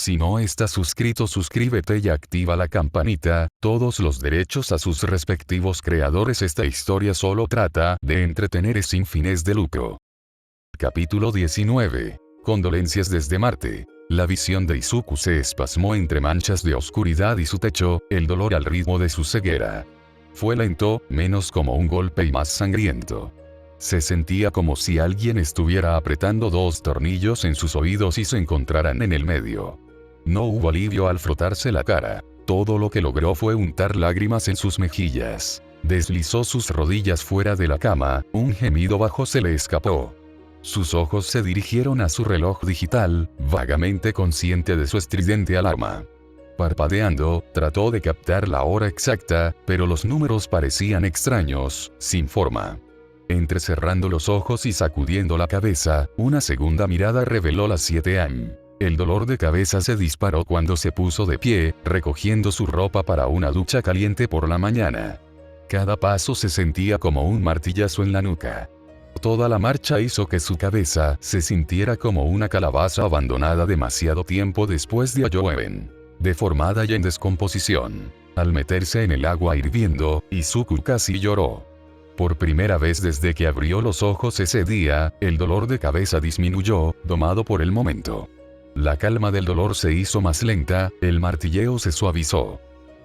Si no estás suscrito, suscríbete y activa la campanita, todos los derechos a sus respectivos creadores. Esta historia solo trata de entretener sin fines de lucro. Capítulo 19. Condolencias desde Marte. La visión de Izuku se espasmó entre manchas de oscuridad y su techo, el dolor al ritmo de su ceguera. Fue lento, menos como un golpe y más sangriento. Se sentía como si alguien estuviera apretando dos tornillos en sus oídos y se encontraran en el medio. No hubo alivio al frotarse la cara. Todo lo que logró fue untar lágrimas en sus mejillas. Deslizó sus rodillas fuera de la cama, un gemido bajo se le escapó. Sus ojos se dirigieron a su reloj digital, vagamente consciente de su estridente alarma. Parpadeando, trató de captar la hora exacta, pero los números parecían extraños, sin forma. Entrecerrando los ojos y sacudiendo la cabeza, una segunda mirada reveló las 7 am. El dolor de cabeza se disparó cuando se puso de pie, recogiendo su ropa para una ducha caliente por la mañana. Cada paso se sentía como un martillazo en la nuca. Toda la marcha hizo que su cabeza se sintiera como una calabaza abandonada demasiado tiempo después de llueven, deformada y en descomposición. Al meterse en el agua hirviendo, Izuku casi lloró. Por primera vez desde que abrió los ojos ese día, el dolor de cabeza disminuyó, domado por el momento. La calma del dolor se hizo más lenta, el martilleo se suavizó.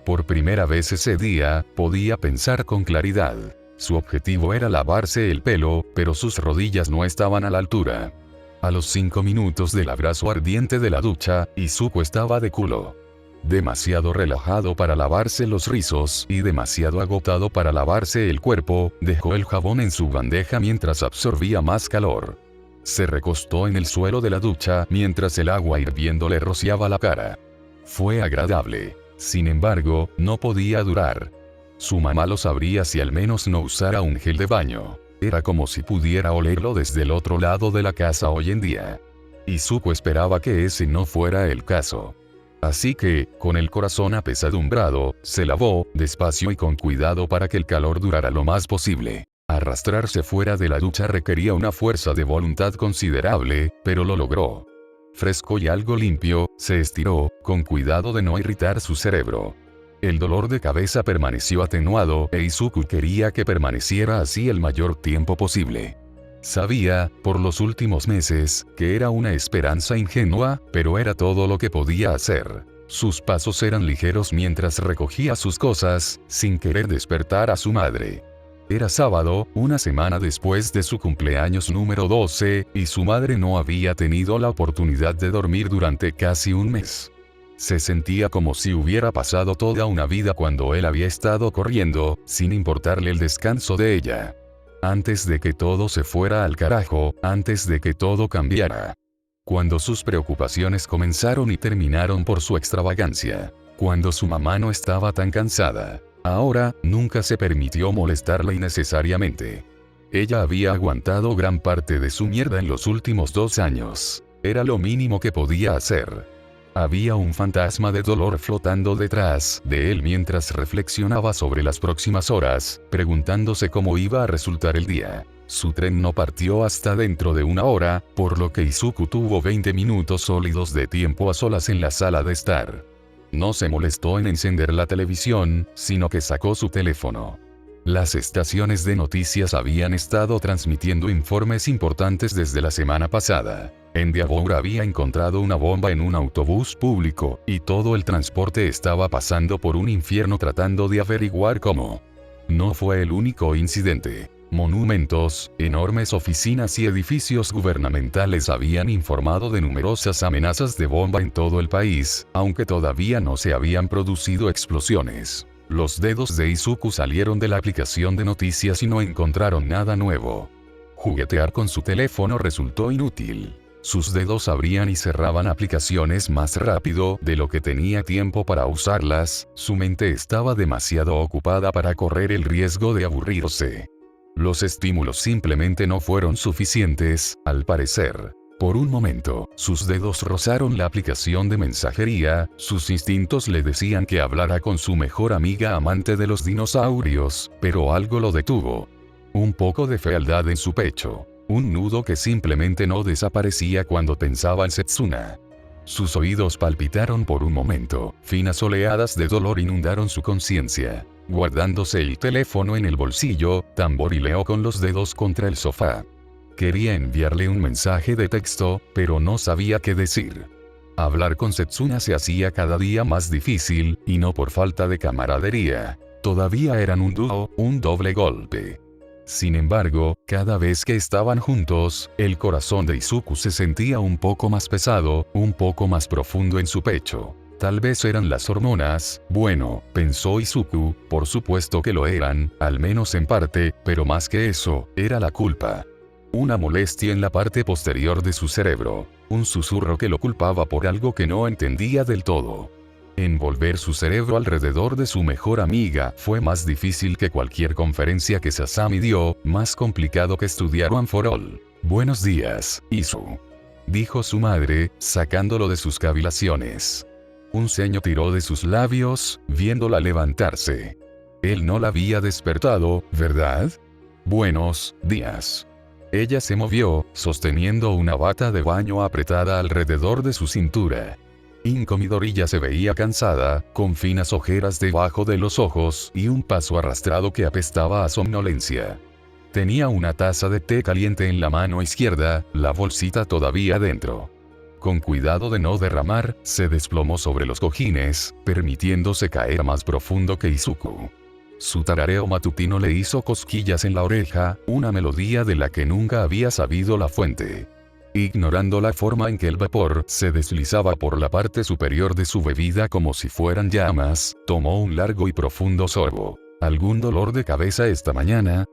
Por primera vez ese día, podía pensar con claridad. Su objetivo era lavarse el pelo, pero sus rodillas no estaban a la altura. A los 5 minutos del abrazo ardiente de la ducha, Izuku estaba de culo. Demasiado relajado para lavarse los rizos y demasiado agotado para lavarse el cuerpo, dejó el jabón en su bandeja mientras absorbía más calor. Se recostó en el suelo de la ducha mientras el agua hirviendo le rociaba la cara. Fue agradable. Sin embargo, no podía durar. Su mamá lo sabría si al menos no usara un gel de baño. Era como si pudiera olerlo desde el otro lado de la casa hoy en día. Izuku esperaba que ese no fuera el caso. Así que, con el corazón apesadumbrado, se lavó, despacio y con cuidado para que el calor durara lo más posible. Arrastrarse fuera de la ducha requería una fuerza de voluntad considerable, pero lo logró. Fresco y algo limpio, se estiró, con cuidado de no irritar su cerebro. El dolor de cabeza permaneció atenuado e Izuku quería que permaneciera así el mayor tiempo posible. Sabía, por los últimos meses, que era una esperanza ingenua, pero era todo lo que podía hacer. Sus pasos eran ligeros mientras recogía sus cosas, sin querer despertar a su madre. Era sábado, una semana después de su cumpleaños número 12, y su madre no había tenido la oportunidad de dormir durante casi un mes. Se sentía como si hubiera pasado toda una vida cuando él había estado corriendo, sin importarle el descanso de ella. Antes de que todo se fuera al carajo, antes de que todo cambiara. Cuando sus preocupaciones comenzaron y terminaron por su extravagancia. Cuando su mamá no estaba tan cansada. Ahora, nunca se permitió molestarla innecesariamente. Ella había aguantado gran parte de su mierda en los últimos 2 años. Era lo mínimo que podía hacer. Había un fantasma de dolor flotando detrás de él mientras reflexionaba sobre las próximas horas, preguntándose cómo iba a resultar el día. Su tren no partió hasta dentro de 1 hora, por lo que Izuku tuvo 20 minutos sólidos de tiempo a solas en la sala de estar. No se molestó en encender la televisión, sino que sacó su teléfono. Las estaciones de noticias habían estado transmitiendo informes importantes desde la semana pasada. Endeavour había encontrado una bomba en un autobús público, y todo el transporte estaba pasando por un infierno tratando de averiguar cómo. No fue el único incidente. Monumentos, enormes oficinas y edificios gubernamentales habían informado de numerosas amenazas de bomba en todo el país, aunque todavía no se habían producido explosiones. Los dedos de Izuku salieron de la aplicación de noticias y no encontraron nada nuevo. Juguetear con su teléfono resultó inútil. Sus dedos abrían y cerraban aplicaciones más rápido de lo que tenía tiempo para usarlas, su mente estaba demasiado ocupada para correr el riesgo de aburrirse. Los estímulos simplemente no fueron suficientes, al parecer. Por un momento, sus dedos rozaron la aplicación de mensajería, sus instintos le decían que hablara con su mejor amiga amante de los dinosaurios, pero algo lo detuvo. Un poco de fealdad en su pecho. Un nudo que simplemente no desaparecía cuando pensaba en Setsuna. Sus oídos palpitaron por un momento, finas oleadas de dolor inundaron su conciencia. Guardándose el teléfono en el bolsillo, tamborileó con los dedos contra el sofá. Quería enviarle un mensaje de texto, pero no sabía qué decir. Hablar con Setsuna se hacía cada día más difícil, y no por falta de camaradería. Todavía eran un dúo, un doble golpe. Sin embargo, cada vez que estaban juntos, el corazón de Izuku se sentía un poco más pesado, un poco más profundo en su pecho. Tal vez eran las hormonas, bueno, pensó Izuku, por supuesto que lo eran, al menos en parte, pero más que eso, era la culpa. Una molestia en la parte posterior de su cerebro, un susurro que lo culpaba por algo que no entendía del todo. Envolver su cerebro alrededor de su mejor amiga fue más difícil que cualquier conferencia que Sasami dio, más complicado que estudiar One for All. Buenos días, Isu, dijo su madre, sacándolo de sus cavilaciones. Un ceño tiró de sus labios, viéndola levantarse. Él no la había despertado, ¿verdad? Buenos días. Ella se movió, sosteniendo una bata de baño apretada alrededor de su cintura. Incomidorilla se veía cansada, con finas ojeras debajo de los ojos y un paso arrastrado que apestaba a somnolencia. Tenía una taza de té caliente en la mano izquierda, la bolsita todavía dentro. Con cuidado de no derramar, se desplomó sobre los cojines, permitiéndose caer más profundo que Izuku. Su tarareo matutino le hizo cosquillas en la oreja, una melodía de la que nunca había sabido la fuente. Ignorando la forma en que el vapor se deslizaba por la parte superior de su bebida como si fueran llamas, tomó un largo y profundo sorbo. ¿Algún dolor de cabeza esta mañana?,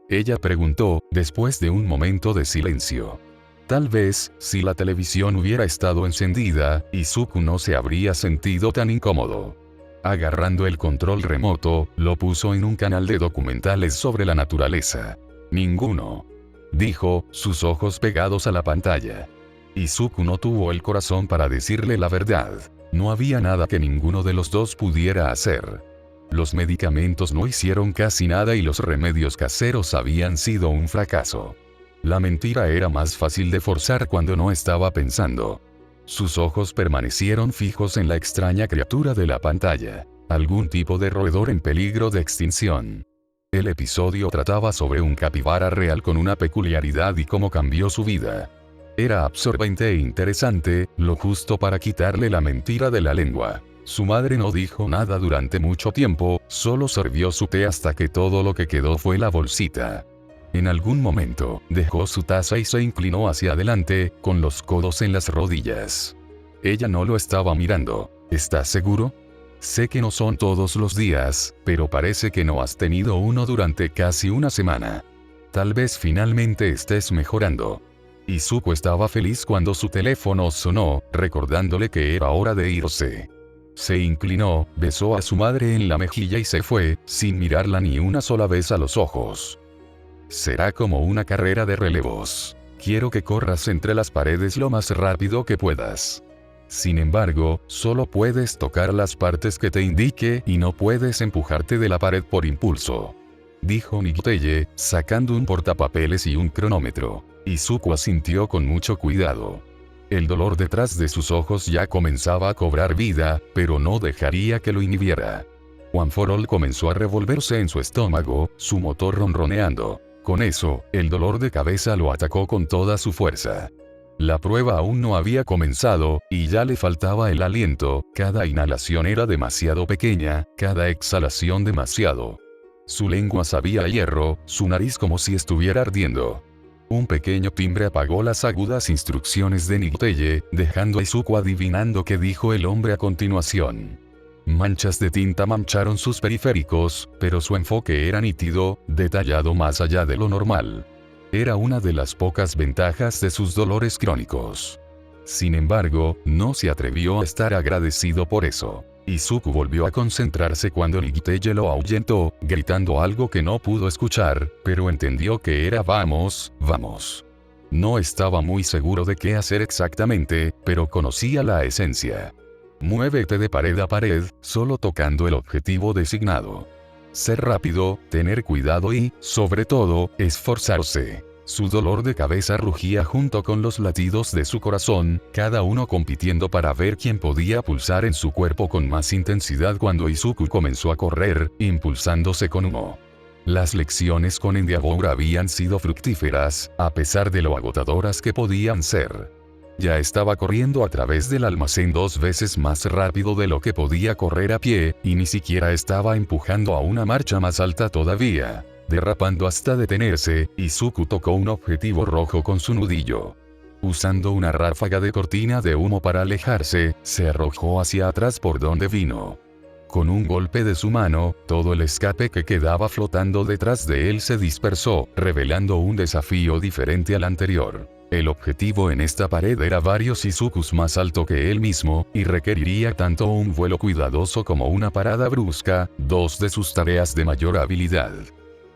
ella preguntó, después de un momento de silencio. Tal vez, si la televisión hubiera estado encendida, Izuku no se habría sentido tan incómodo. Agarrando el control remoto, lo puso en un canal de documentales sobre la naturaleza. Ninguno, dijo, sus ojos pegados a la pantalla. Izuku no tuvo el corazón para decirle la verdad. No había nada que ninguno de los dos pudiera hacer. Los medicamentos no hicieron casi nada y los remedios caseros habían sido un fracaso. La mentira era más fácil de forzar cuando no estaba pensando. Sus ojos permanecieron fijos en la extraña criatura de la pantalla. Algún tipo de roedor en peligro de extinción. El episodio trataba sobre un capibara real con una peculiaridad y cómo cambió su vida. Era absorbente e interesante, lo justo para quitarle la mentira de la lengua. Su madre no dijo nada durante mucho tiempo, solo sirvió su té hasta que todo lo que quedó fue la bolsita. En algún momento, dejó su taza y se inclinó hacia adelante, con los codos en las rodillas. Ella no lo estaba mirando. ¿Estás seguro? Sé que no son todos los días, pero parece que no has tenido uno durante casi una semana. Tal vez finalmente estés mejorando. Izuku estaba feliz cuando su teléfono sonó, recordándole que era hora de irse. Se inclinó, besó a su madre en la mejilla y se fue, sin mirarla ni una sola vez a los ojos. Será como una carrera de relevos. Quiero que corras entre las paredes lo más rápido que puedas. Sin embargo, solo puedes tocar las partes que te indique y no puedes empujarte de la pared por impulso, dijo Niguteye, sacando un portapapeles y un cronómetro. Izuku asintió con mucho cuidado. El dolor detrás de sus ojos ya comenzaba a cobrar vida, pero no dejaría que lo inhibiera. One for All comenzó a revolverse en su estómago, su motor ronroneando. Con eso, el dolor de cabeza lo atacó con toda su fuerza. La prueba aún no había comenzado, y ya le faltaba el aliento, cada inhalación era demasiado pequeña, cada exhalación demasiado. Su lengua sabía a hierro, su nariz como si estuviera ardiendo. Un pequeño timbre apagó las agudas instrucciones de Niguteye, dejando a Izuku adivinando qué dijo el hombre a continuación. Manchas de tinta mancharon sus periféricos, pero su enfoque era nítido, detallado más allá de lo normal. Era una de las pocas ventajas de sus dolores crónicos. Sin embargo, no se atrevió a estar agradecido por eso. Izuku volvió a concentrarse cuando Niguteye lo ahuyentó, gritando algo que no pudo escuchar, pero entendió que era vamos, vamos. No estaba muy seguro de qué hacer exactamente, pero conocía la esencia. Muévete de pared a pared, solo tocando el objetivo designado. Ser rápido, tener cuidado y, sobre todo, esforzarse. Su dolor de cabeza rugía junto con los latidos de su corazón, cada uno compitiendo para ver quién podía pulsar en su cuerpo con más intensidad cuando Izuku comenzó a correr, impulsándose con humo. Las lecciones con Endeavor habían sido fructíferas, a pesar de lo agotadoras que podían ser. Ya estaba corriendo a través del almacén 2 veces más rápido de lo que podía correr a pie, y ni siquiera estaba empujando a una marcha más alta todavía. Derrapando hasta detenerse, Izuku tocó un objetivo rojo con su nudillo. Usando una ráfaga de cortina de humo para alejarse, se arrojó hacia atrás por donde vino. Con un golpe de su mano, todo el escape que quedaba flotando detrás de él se dispersó, revelando un desafío diferente al anterior. El objetivo en esta pared era varios Izukus más alto que él mismo, y requeriría tanto un vuelo cuidadoso como una parada brusca, 2 de sus tareas de mayor habilidad.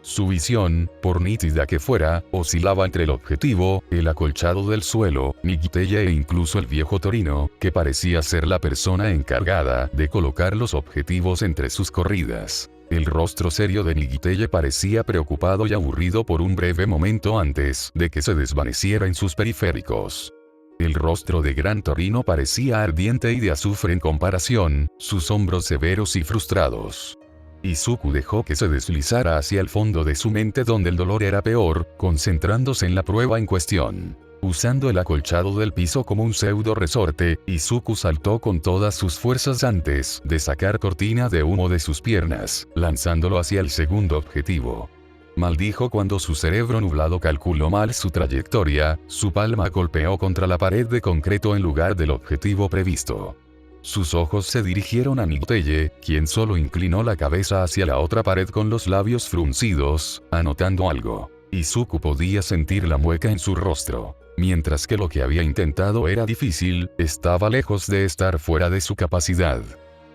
Su visión, por nítida que fuera, oscilaba entre el objetivo, el acolchado del suelo, Nigitella e incluso el viejo Torino, que parecía ser la persona encargada de colocar los objetivos entre sus corridas. El rostro serio de Nigitella parecía preocupado y aburrido por un breve momento antes de que se desvaneciera en sus periféricos. El rostro de Gran Torino parecía ardiente y de azufre en comparación, sus hombros severos y frustrados. Izuku dejó que se deslizara hacia el fondo de su mente donde el dolor era peor, concentrándose en la prueba en cuestión. Usando el acolchado del piso como un pseudo resorte, Izuku saltó con todas sus fuerzas antes de sacar cortina de humo de sus piernas, lanzándolo hacia el segundo objetivo. Maldijo cuando su cerebro nublado calculó mal su trayectoria, su palma golpeó contra la pared de concreto en lugar del objetivo previsto. Sus ojos se dirigieron a Nigitella, quien solo inclinó la cabeza hacia la otra pared con los labios fruncidos, anotando algo. Izuku podía sentir la mueca en su rostro. Mientras que lo que había intentado era difícil, estaba lejos de estar fuera de su capacidad.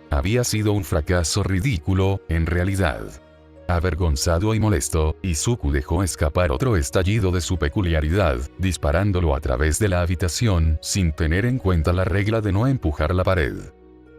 Había sido un fracaso ridículo, en realidad. Avergonzado y molesto, Izuku dejó escapar otro estallido de su peculiaridad, disparándolo a través de la habitación, sin tener en cuenta la regla de no empujar la pared.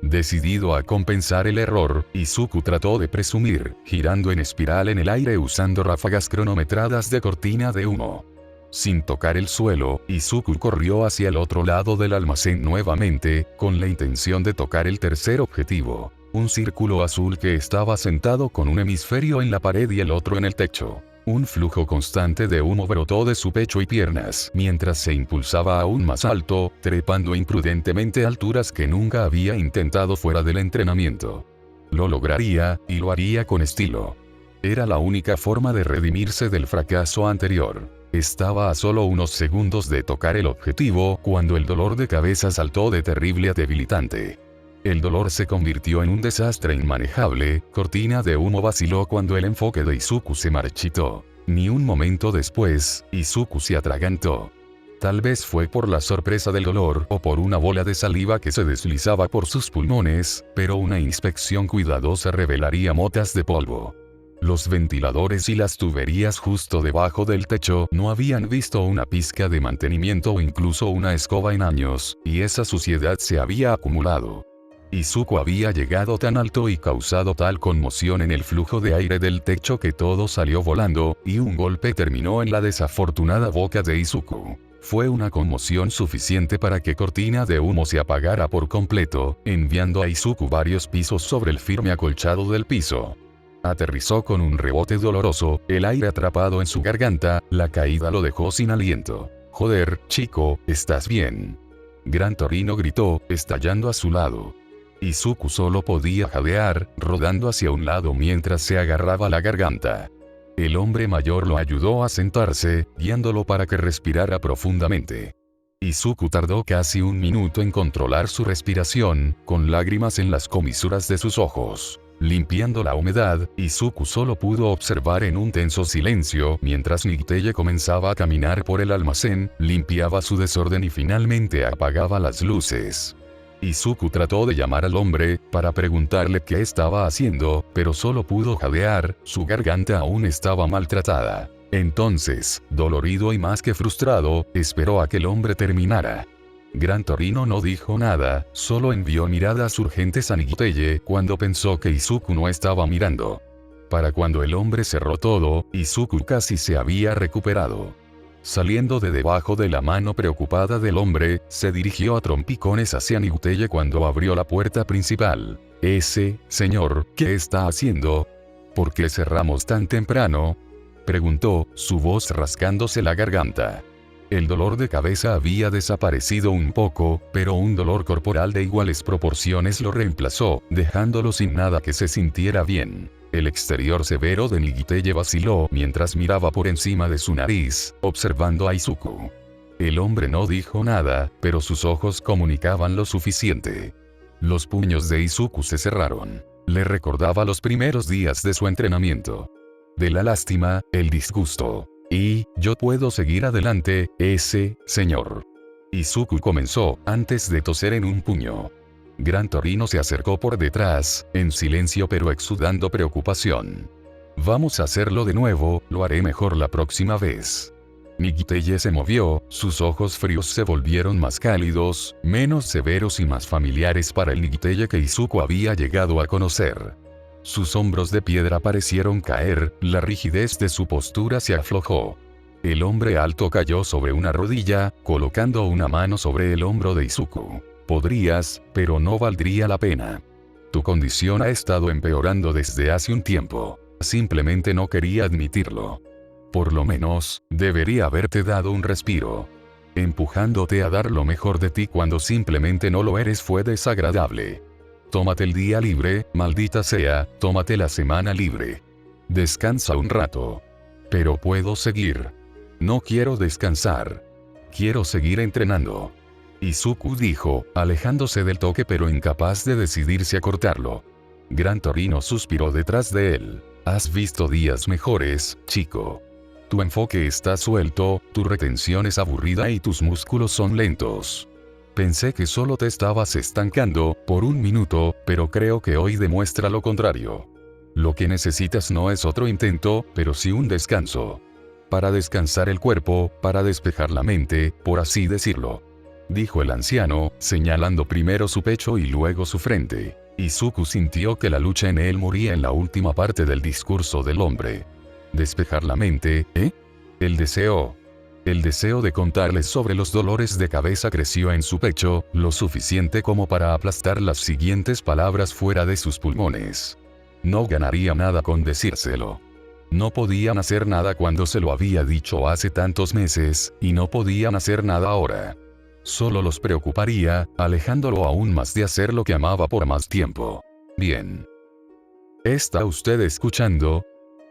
Decidido a compensar el error, Izuku trató de presumir, girando en espiral en el aire usando ráfagas cronometradas de cortina de humo. Sin tocar el suelo, Izuku corrió hacia el otro lado del almacén nuevamente, con la intención de tocar el tercer objetivo. Un círculo azul que estaba sentado con un hemisferio en la pared y el otro en el techo. Un flujo constante de humo brotó de su pecho y piernas mientras se impulsaba aún más alto, trepando imprudentemente alturas que nunca había intentado fuera del entrenamiento. Lo lograría, y lo haría con estilo. Era la única forma de redimirse del fracaso anterior. Estaba a solo unos segundos de tocar el objetivo cuando el dolor de cabeza saltó de terrible a debilitante. El dolor se convirtió en un desastre inmanejable, cortina de humo vaciló cuando el enfoque de Izuku se marchitó. Ni un momento después, Izuku se atragantó. Tal vez fue por la sorpresa del dolor o por una bola de saliva que se deslizaba por sus pulmones, pero una inspección cuidadosa revelaría motas de polvo. Los ventiladores y las tuberías justo debajo del techo no habían visto una pizca de mantenimiento o incluso una escoba en años, y esa suciedad se había acumulado. Izuku había llegado tan alto y causado tal conmoción en el flujo de aire del techo que todo salió volando, y un golpe terminó en la desafortunada boca de Izuku. Fue una conmoción suficiente para que cortina de humo se apagara por completo, enviando a Izuku varios pisos sobre el firme acolchado del piso. Aterrizó con un rebote doloroso, el aire atrapado en su garganta, la caída lo dejó sin aliento. «Joder, chico, ¿estás bien?», Gran Torino gritó, estallando a su lado. Izuku solo podía jadear, rodando hacia un lado mientras se agarraba la garganta. El hombre mayor lo ayudó a sentarse, guiándolo para que respirara profundamente. Izuku tardó casi un minuto en controlar su respiración, con lágrimas en las comisuras de sus ojos. Limpiando la humedad, Izuku solo pudo observar en un tenso silencio mientras Nigitella comenzaba a caminar por el almacén, limpiaba su desorden y finalmente apagaba las luces. Izuku trató de llamar al hombre, para preguntarle qué estaba haciendo, pero solo pudo jadear, su garganta aún estaba maltratada. Entonces, dolorido y más que frustrado, esperó a que el hombre terminara. Gran Torino no dijo nada, solo envió miradas urgentes a Nigitella cuando pensó que Izuku no estaba mirando. Para cuando el hombre cerró todo, Izuku casi se había recuperado. Saliendo de debajo de la mano preocupada del hombre, se dirigió a trompicones hacia Niguteye cuando abrió la puerta principal. Señor, ¿qué está haciendo? ¿Por qué cerramos tan temprano?, preguntó, su voz rascándose la garganta. El dolor de cabeza había desaparecido un poco, pero un dolor corporal de iguales proporciones lo reemplazó, dejándolo sin nada que se sintiera bien. El exterior severo de Niguteye vaciló mientras miraba por encima de su nariz, observando a Izuku. El hombre no dijo nada, pero sus ojos comunicaban lo suficiente. Los puños de Izuku se cerraron. Le recordaba los primeros días de su entrenamiento. De la lástima, el disgusto. Y, yo puedo seguir adelante, señor. Izuku comenzó, antes de toser en un puño. Gran Torino se acercó por detrás, en silencio pero exudando preocupación. Vamos a hacerlo de nuevo, lo haré mejor la próxima vez. Niguteye se movió, sus ojos fríos se volvieron más cálidos, menos severos y más familiares para el Niguteye que Izuku había llegado a conocer. Sus hombros de piedra parecieron caer, la rigidez de su postura se aflojó. El hombre alto cayó sobre una rodilla, colocando una mano sobre el hombro de Izuku. Podrías, pero no valdría la pena. Tu condición ha estado empeorando desde hace un tiempo. Simplemente no quería admitirlo. Por lo menos, debería haberte dado un respiro. Empujándote a dar lo mejor de ti cuando simplemente no lo eres fue desagradable. Tómate el día libre, maldita sea, tómate la semana libre. Descansa un rato. Pero puedo seguir. No quiero descansar. Quiero seguir entrenando. Izuku dijo, alejándose del toque pero incapaz de decidirse a cortarlo. Gran Torino suspiró detrás de él. Has visto días mejores, chico. Tu enfoque está suelto, tu retención es aburrida y tus músculos son lentos. Pensé que solo te estabas estancando, por un minuto, pero creo que hoy demuestra lo contrario. Lo que necesitas no es otro intento, pero sí un descanso. Para descansar el cuerpo, para despejar la mente, por así decirlo. Dijo el anciano, señalando primero su pecho y luego su frente. Izuku sintió que la lucha en él moría en la última parte del discurso del hombre. ¿Despejar la mente, El deseo de contarles sobre los dolores de cabeza creció en su pecho, lo suficiente como para aplastar las siguientes palabras fuera de sus pulmones. No ganaría nada con decírselo. No podían hacer nada cuando se lo había dicho hace tantos meses, y no podían hacer nada ahora. Solo los preocuparía, alejándolo aún más de hacer lo que amaba por más tiempo. Bien. ¿Está usted escuchando?,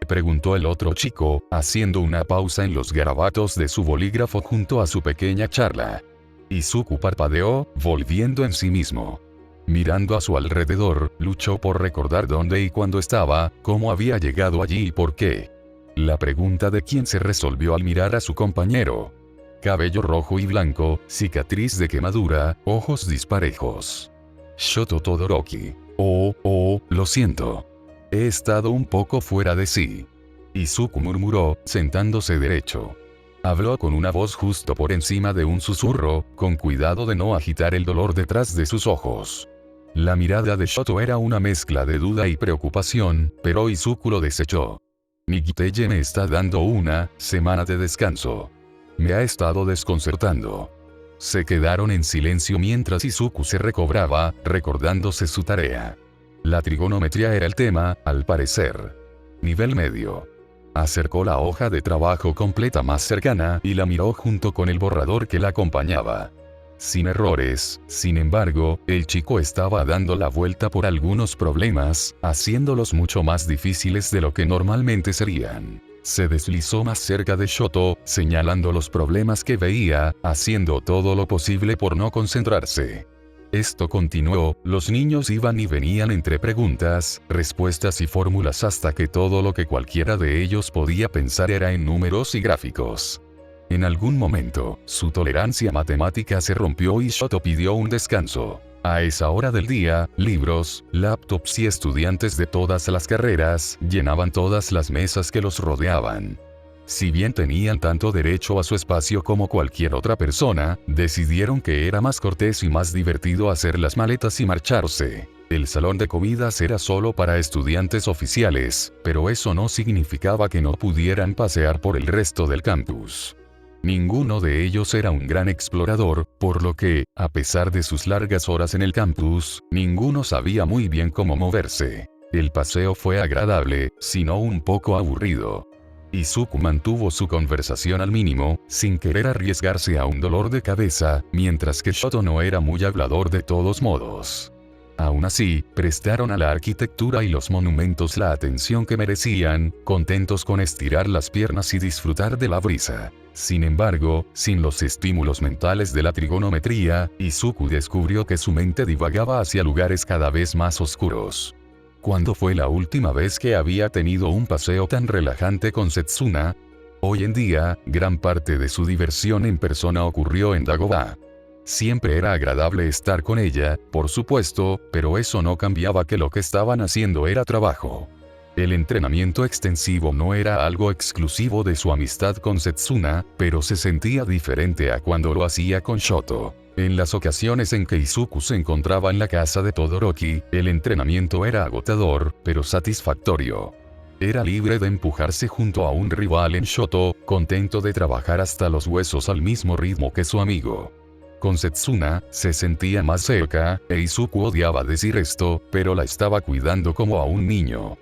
preguntó el otro chico, haciendo una pausa en los garabatos de su bolígrafo junto a su pequeña charla. Izuku parpadeó, volviendo en sí mismo. Mirando a su alrededor, luchó por recordar dónde y cuándo estaba, cómo había llegado allí y por qué. La pregunta de quién se resolvió al mirar a su compañero. Cabello rojo y blanco, cicatriz de quemadura, ojos disparejos. Shoto Todoroki. Lo siento. He estado un poco fuera de sí. Izuku murmuró, sentándose derecho. Habló con una voz justo por encima de un susurro, con cuidado de no agitar el dolor detrás de sus ojos. La mirada de Shoto era una mezcla de duda y preocupación, pero Izuku lo desechó. Niguteye me está dando una semana de descanso. Me ha estado desconcertando. Se quedaron en silencio mientras Izuku se recobraba, recordándose su tarea. La trigonometría era el tema, al parecer. Nivel medio. Acercó la hoja de trabajo completa más cercana y la miró junto con el borrador que la acompañaba. Sin errores, sin embargo, el chico estaba dando la vuelta por algunos problemas, haciéndolos mucho más difíciles de lo que normalmente serían. Se deslizó más cerca de Shoto, señalando los problemas que veía, haciendo todo lo posible por no concentrarse. Esto continuó, los niños iban y venían entre preguntas, respuestas y fórmulas hasta que todo lo que cualquiera de ellos podía pensar era en números y gráficos. En algún momento, su tolerancia matemática se rompió y Shoto pidió un descanso. A esa hora del día, libros, laptops y estudiantes de todas las carreras llenaban todas las mesas que los rodeaban. Si bien tenían tanto derecho a su espacio como cualquier otra persona, decidieron que era más cortés y más divertido hacer las maletas y marcharse. El salón de comidas era solo para estudiantes oficiales, pero eso no significaba que no pudieran pasear por el resto del campus. Ninguno de ellos era un gran explorador, por lo que, a pesar de sus largas horas en el campus, ninguno sabía muy bien cómo moverse. El paseo fue agradable, sino un poco aburrido. Izuku mantuvo su conversación al mínimo, sin querer arriesgarse a un dolor de cabeza, mientras que Shoto no era muy hablador de todos modos. Aún así, prestaron a la arquitectura y los monumentos la atención que merecían, contentos con estirar las piernas y disfrutar de la brisa. Sin embargo, sin los estímulos mentales de la trigonometría, Izuku descubrió que su mente divagaba hacia lugares cada vez más oscuros. ¿Cuándo fue la última vez que había tenido un paseo tan relajante con Setsuna? Hoy en día, gran parte de su diversión en persona ocurrió en Dagobah. Siempre era agradable estar con ella, por supuesto, pero eso no cambiaba que lo que estaban haciendo era trabajo. El entrenamiento extensivo no era algo exclusivo de su amistad con Setsuna, pero se sentía diferente a cuando lo hacía con Shoto. En las ocasiones en que Izuku se encontraba en la casa de Todoroki, el entrenamiento era agotador, pero satisfactorio. Era libre de empujarse junto a un rival en Shoto, contento de trabajar hasta los huesos al mismo ritmo que su amigo. Con Setsuna, se sentía más cerca, e Izuku odiaba decir esto, pero la estaba cuidando como a un niño.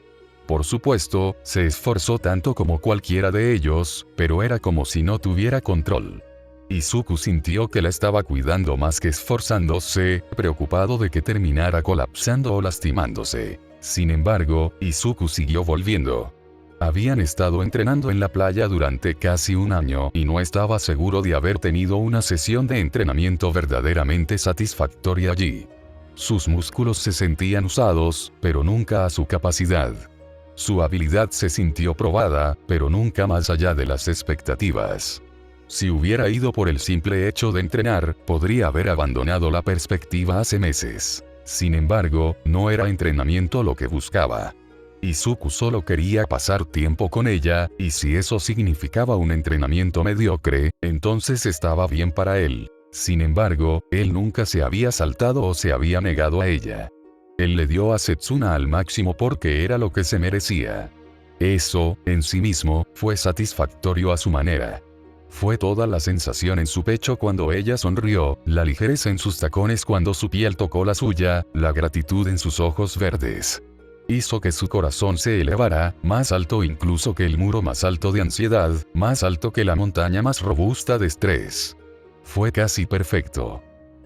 Por supuesto, se esforzó tanto como cualquiera de ellos, pero era como si no tuviera control. Izuku sintió que la estaba cuidando más que esforzándose, preocupado de que terminara colapsando o lastimándose. Sin embargo, Izuku siguió volviendo. Habían estado entrenando en la playa durante casi un año y no estaba seguro de haber tenido una sesión de entrenamiento verdaderamente satisfactoria allí. Sus músculos se sentían usados, pero nunca a su capacidad. Su habilidad se sintió probada, pero nunca más allá de las expectativas. Si hubiera ido por el simple hecho de entrenar, podría haber abandonado la perspectiva hace meses. Sin embargo, no era entrenamiento lo que buscaba. Izuku solo quería pasar tiempo con ella, y si eso significaba un entrenamiento mediocre, entonces estaba bien para él. Sin embargo, él nunca se había saltado o se había negado a ella. Él le dio a Setsuna al máximo porque era lo que se merecía. Eso, en sí mismo, fue satisfactorio a su manera. Fue toda la sensación en su pecho cuando ella sonrió, la ligereza en sus tacones cuando su piel tocó la suya, la gratitud en sus ojos verdes. Hizo que su corazón se elevara, más alto incluso que el muro más alto de ansiedad, más alto que la montaña más robusta de estrés. Fue casi perfecto.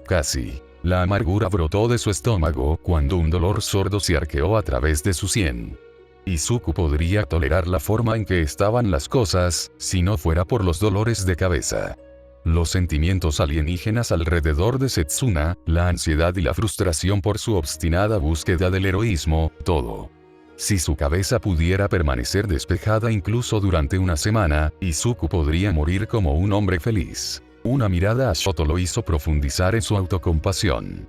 Casi. La amargura brotó de su estómago cuando un dolor sordo se arqueó a través de su sien. Izuku podría tolerar la forma en que estaban las cosas, si no fuera por los dolores de cabeza. Los sentimientos alienígenas alrededor de Setsuna, la ansiedad y la frustración por su obstinada búsqueda del heroísmo, todo. Si su cabeza pudiera permanecer despejada incluso durante una semana, Izuku podría morir como un hombre feliz. Una mirada a Shoto lo hizo profundizar en su autocompasión.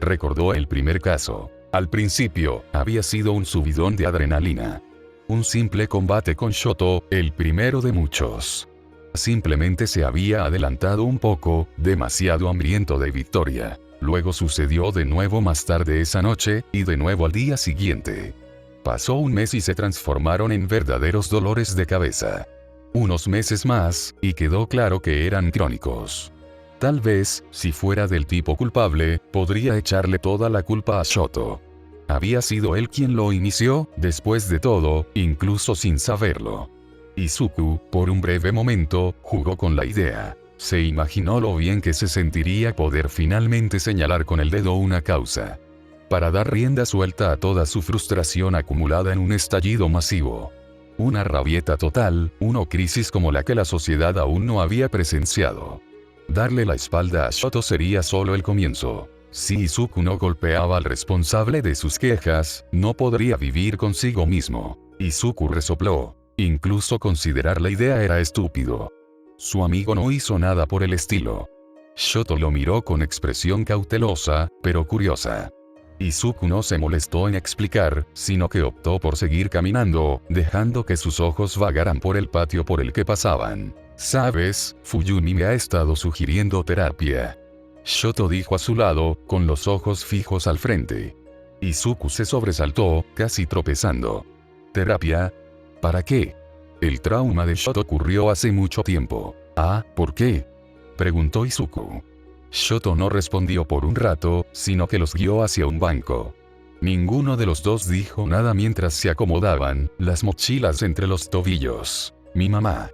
Recordó el primer caso. Al principio, había sido un subidón de adrenalina. Un simple combate con Shoto, el primero de muchos. Simplemente se había adelantado un poco, demasiado hambriento de victoria. Luego sucedió de nuevo más tarde esa noche, y de nuevo al día siguiente. Pasó un mes y se transformaron en verdaderos dolores de cabeza. Unos meses más, y quedó claro que eran crónicos. Tal vez, si fuera del tipo culpable, podría echarle toda la culpa a Shoto. Había sido él quien lo inició, después de todo, incluso sin saberlo. Izuku, por un breve momento, jugó con la idea. Se imaginó lo bien que se sentiría poder finalmente señalar con el dedo una causa. Para dar rienda suelta a toda su frustración acumulada en un estallido masivo. Una rabieta total, una crisis como la que la sociedad aún no había presenciado. Darle la espalda a Shoto sería solo el comienzo. Si Izuku no golpeaba al responsable de sus quejas, no podría vivir consigo mismo. Izuku resopló. Incluso considerar la idea era estúpido. Su amigo no hizo nada por el estilo. Shoto lo miró con expresión cautelosa, pero curiosa. Izuku no se molestó en explicar, sino que optó por seguir caminando, dejando que sus ojos vagaran por el patio por el que pasaban. ¿Sabes? Fuyumi me ha estado sugiriendo terapia. Shoto dijo a su lado, con los ojos fijos al frente. Izuku se sobresaltó, casi tropezando. ¿Terapia? ¿Para qué? El trauma de Shoto ocurrió hace mucho tiempo. Ah, ¿por qué?, preguntó Izuku. Shoto no respondió por un rato, sino que los guió hacia un banco. Ninguno de los dos dijo nada mientras se acomodaban las mochilas entre los tobillos. Mi mamá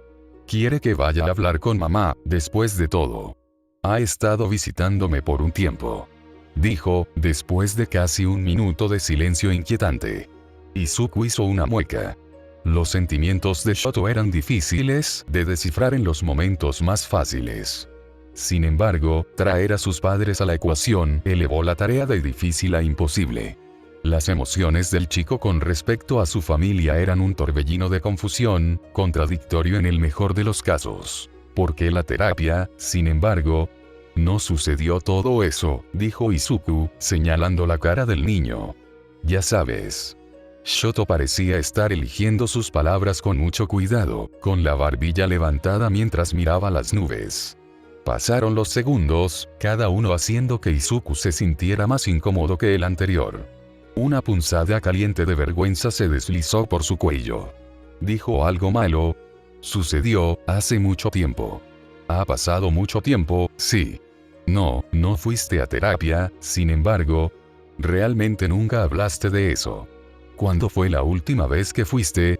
quiere que vaya a hablar con mamá, después de todo. Ha estado visitándome por un tiempo, dijo, después de casi un minuto de silencio inquietante. Izuku hizo una mueca. Los sentimientos de Shoto eran difíciles de descifrar en los momentos más fáciles. Sin embargo, traer a sus padres a la ecuación elevó la tarea de difícil a imposible. Las emociones del chico con respecto a su familia eran un torbellino de confusión, contradictorio en el mejor de los casos. ¿Por qué la terapia, sin embargo? No sucedió todo eso, dijo Izuku, señalando la cara del niño. Ya sabes. Shoto parecía estar eligiendo sus palabras con mucho cuidado, con la barbilla levantada mientras miraba las nubes. Pasaron los segundos, cada uno haciendo que Izuku se sintiera más incómodo que el anterior. Una punzada caliente de vergüenza se deslizó por su cuello. ¿Dijo algo malo? Sucedió hace mucho tiempo. Ha pasado mucho tiempo, sí. No fuiste a terapia, sin embargo. Realmente nunca hablaste de eso. ¿Cuándo fue la última vez que fuiste?,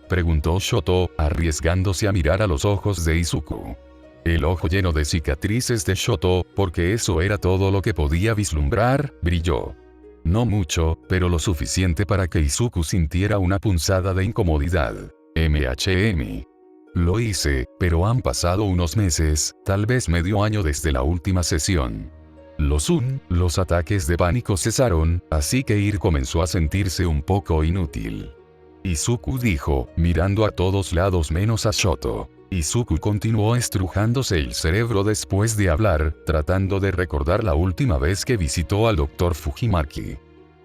preguntó Shoto, arriesgándose a mirar a los ojos de Izuku. El ojo lleno de cicatrices de Shoto, porque eso era todo lo que podía vislumbrar, brilló. No mucho, pero lo suficiente para que Izuku sintiera una punzada de incomodidad. Lo hice, pero han pasado unos meses, tal vez medio año desde la última sesión. Los ataques de pánico cesaron, así que Ir comenzó a sentirse un poco inútil. Izuku dijo, mirando a todos lados menos a Shoto. Izuku continuó estrujándose el cerebro después de hablar, tratando de recordar la última vez que visitó al Dr. Fujimaki.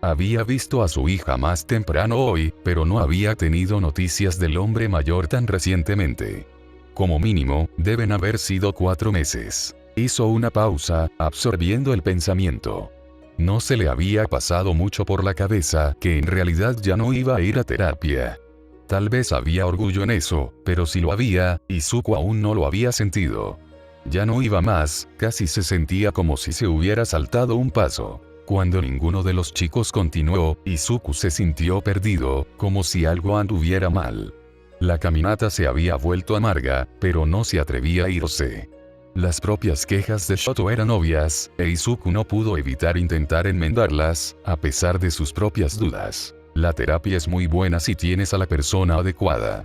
Había visto a su hija más temprano hoy, pero no había tenido noticias del hombre mayor tan recientemente. Como mínimo, deben haber sido 4 meses. Hizo una pausa, absorbiendo el pensamiento. No se le había pasado mucho por la cabeza que en realidad ya no iba a ir a terapia. Tal vez había orgullo en eso, pero si lo había, Izuku aún no lo había sentido. Ya no iba más, casi se sentía como si se hubiera saltado un paso. Cuando ninguno de los chicos continuó, Izuku se sintió perdido, como si algo anduviera mal. La caminata se había vuelto amarga, pero no se atrevía a irse. Las propias quejas de Shoto eran obvias, e Izuku no pudo evitar intentar enmendarlas, a pesar de sus propias dudas. La terapia es muy buena si tienes a la persona adecuada.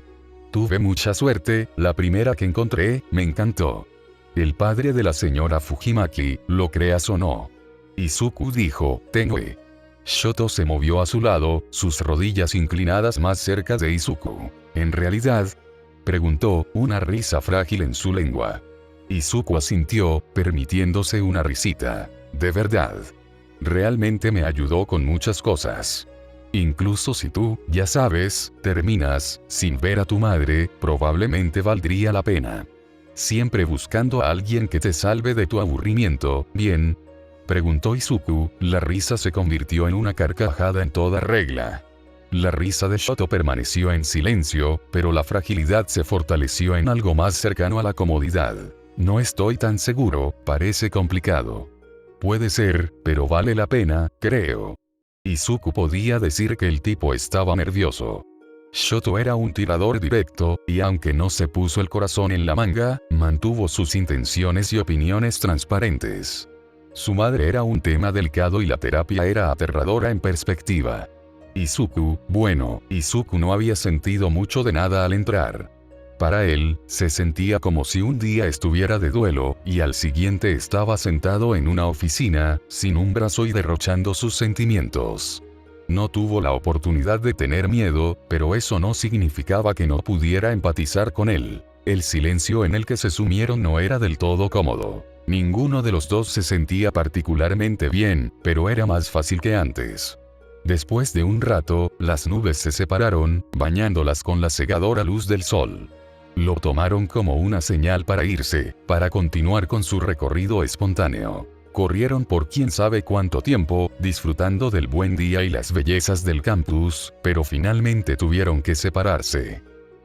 Tuve mucha suerte, la primera que encontré, me encantó. El padre de la señora Fujimaki, lo creas o no. Izuku dijo, Tenue. Shoto se movió a su lado, sus rodillas inclinadas más cerca de Izuku. ¿En realidad?, preguntó, una risa frágil en su lengua. Izuku asintió, permitiéndose una risita. De verdad. Realmente me ayudó con muchas cosas. Incluso si tú, ya sabes, terminas, sin ver a tu madre, probablemente valdría la pena. Siempre buscando a alguien que te salve de tu aburrimiento, ¿bien?, preguntó Izuku, la risa se convirtió en una carcajada en toda regla. La risa de Shoto permaneció en silencio, pero la fragilidad se fortaleció en algo más cercano a la comodidad. No estoy tan seguro, parece complicado. Puede ser, pero vale la pena, creo. Izuku podía decir que el tipo estaba nervioso. Shoto era un tirador directo, y aunque no se puso el corazón en la manga, mantuvo sus intenciones y opiniones transparentes. Su madre era un tema delicado y la terapia era aterradora en perspectiva. Izuku no había sentido mucho de nada al entrar. Para él, se sentía como si un día estuviera de duelo, y al siguiente estaba sentado en una oficina, sin un brazo y derrochando sus sentimientos. No tuvo la oportunidad de tener miedo, pero eso no significaba que no pudiera empatizar con él. El silencio en el que se sumieron no era del todo cómodo. Ninguno de los dos se sentía particularmente bien, pero era más fácil que antes. Después de un rato, las nubes se separaron, bañándolas con la cegadora luz del sol. Lo tomaron como una señal para irse, para continuar con su recorrido espontáneo. Corrieron por quién sabe cuánto tiempo, disfrutando del buen día y las bellezas del campus, pero finalmente tuvieron que separarse.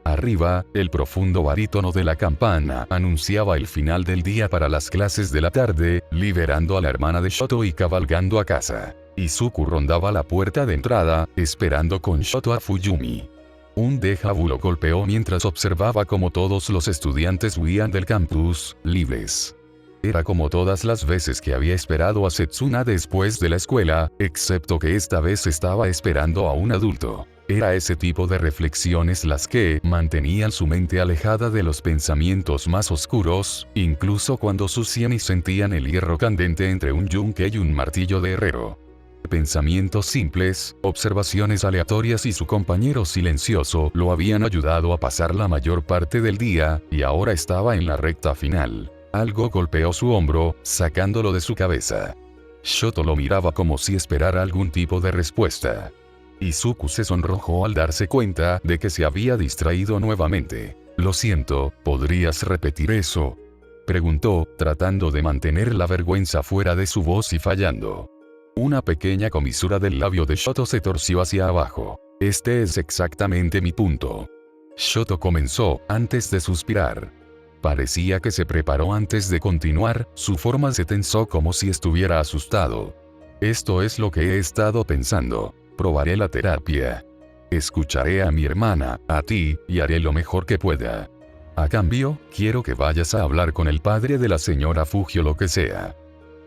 Arriba, el profundo barítono de la campana anunciaba el final del día para las clases de la tarde, liberando a la hermana de Shoto y cabalgando a casa. Izuku rondaba la puerta de entrada, esperando con Shoto a Fuyumi. Un déjà vu lo golpeó mientras observaba cómo todos los estudiantes huían del campus, libres. Era como todas las veces que había esperado a Setsuna después de la escuela, excepto que esta vez estaba esperando a un adulto. Era ese tipo de reflexiones las que mantenían su mente alejada de los pensamientos más oscuros, incluso cuando sus sienes sentían el hierro candente entre un yunque y un martillo de herrero. Pensamientos simples, observaciones aleatorias y su compañero silencioso lo habían ayudado a pasar la mayor parte del día, y ahora estaba en la recta final. Algo golpeó su hombro, sacándolo de su cabeza. Shoto lo miraba como si esperara algún tipo de respuesta. Izuku se sonrojó al darse cuenta de que se había distraído nuevamente. «Lo siento, ¿podrías repetir eso?», preguntó, tratando de mantener la vergüenza fuera de su voz y fallando. Una pequeña comisura del labio de Shoto se torció hacia abajo. «Este es exactamente mi punto». Shoto comenzó, antes de suspirar. Parecía que se preparó antes de continuar, su forma se tensó como si estuviera asustado. «Esto es lo que he estado pensando. Probaré la terapia. Escucharé a mi hermana, a ti, y haré lo mejor que pueda. A cambio, quiero que vayas a hablar con el padre de la señora Fugio lo que sea.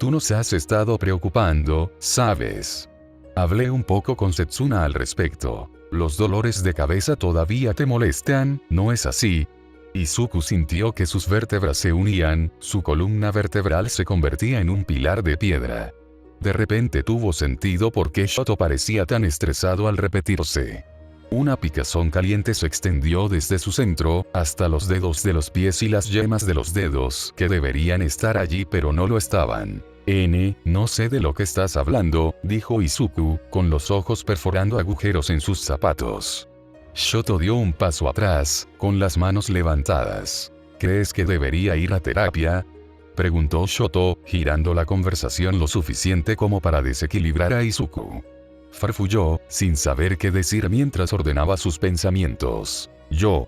Tú nos has estado preocupando, ¿sabes? Hablé un poco con Setsuna al respecto. Los dolores de cabeza todavía te molestan, ¿no es así?» Izuku sintió que sus vértebras se unían, su columna vertebral se convertía en un pilar de piedra. De repente tuvo sentido por qué Shoto parecía tan estresado al repetirse. Una picazón caliente se extendió desde su centro, hasta los dedos de los pies y las yemas de los dedos, que deberían estar allí pero no lo estaban. No sé de lo que estás hablando», dijo Izuku, con los ojos perforando agujeros en sus zapatos. Shoto dio un paso atrás, con las manos levantadas. «¿Crees que debería ir a terapia?», preguntó Shoto, girando la conversación lo suficiente como para desequilibrar a Izuku. Farfulló, sin saber qué decir mientras ordenaba sus pensamientos. Yo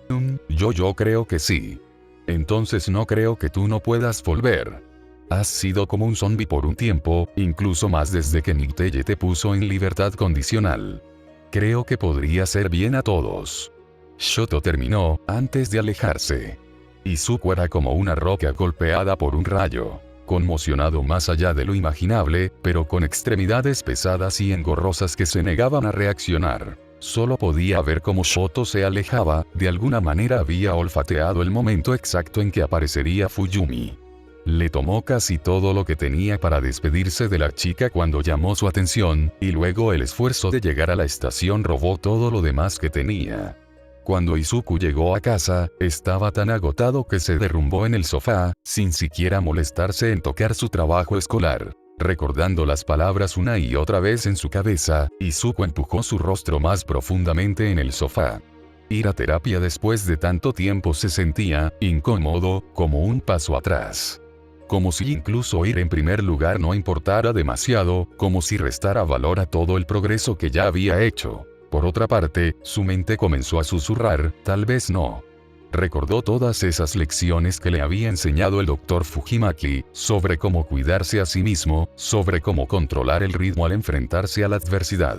creo que sí. Entonces no creo que tú no puedas volver. Has sido como un zombi por un tiempo, incluso más desde que Miteye te puso en libertad condicional. Creo que podría ser bien a todos». Shoto terminó, antes de alejarse. Izuku era como una roca golpeada por un rayo. Conmocionado más allá de lo imaginable, pero con extremidades pesadas y engorrosas que se negaban a reaccionar. Solo podía ver cómo Shoto se alejaba, de alguna manera había olfateado el momento exacto en que aparecería Fuyumi. Le tomó casi todo lo que tenía para despedirse de la chica cuando llamó su atención, y luego el esfuerzo de llegar a la estación robó todo lo demás que tenía. Cuando Izuku llegó a casa, estaba tan agotado que se derrumbó en el sofá, sin siquiera molestarse en tocar su trabajo escolar. Recordando las palabras una y otra vez en su cabeza, Izuku empujó su rostro más profundamente en el sofá. Ir a terapia después de tanto tiempo se sentía incómodo, como un paso atrás. Como si incluso ir en primer lugar no importara demasiado, como si restara valor a todo el progreso que ya había hecho. Por otra parte, su mente comenzó a susurrar, tal vez no. Recordó todas esas lecciones que le había enseñado el Dr. Fujimaki, sobre cómo cuidarse a sí mismo, sobre cómo controlar el ritmo al enfrentarse a la adversidad.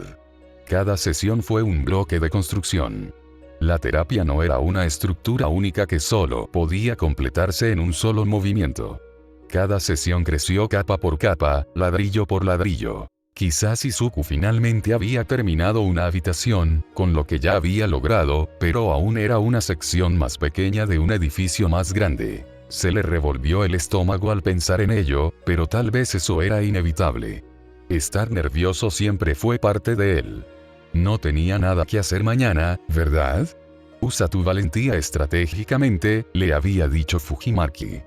Cada sesión fue un bloque de construcción. La terapia no era una estructura única que solo podía completarse en un solo movimiento. Cada sesión creció capa por capa, ladrillo por ladrillo. Quizás Izuku finalmente había terminado una habitación, con lo que ya había logrado, pero aún era una sección más pequeña de un edificio más grande. Se le revolvió el estómago al pensar en ello, pero tal vez eso era inevitable. Estar nervioso siempre fue parte de él. No tenía nada que hacer mañana, ¿verdad? Usa tu valentía estratégicamente, le había dicho Fujimaki.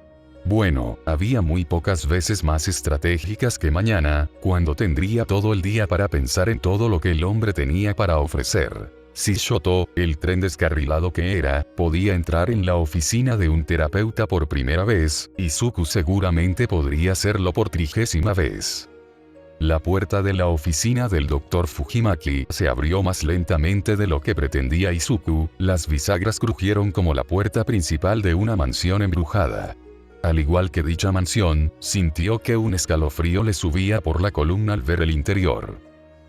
Bueno, había muy pocas veces más estratégicas que mañana, cuando tendría todo el día para pensar en todo lo que el hombre tenía para ofrecer. Si Shoto, el tren descarrilado que era, podía entrar en la oficina de un terapeuta por primera vez, Izuku seguramente podría hacerlo por 30ª vez. La puerta de la oficina del Dr. Fujimaki se abrió más lentamente de lo que pretendía Izuku, las bisagras crujieron como la puerta principal de una mansión embrujada. Al igual que dicha mansión, sintió que un escalofrío le subía por la columna al ver el interior.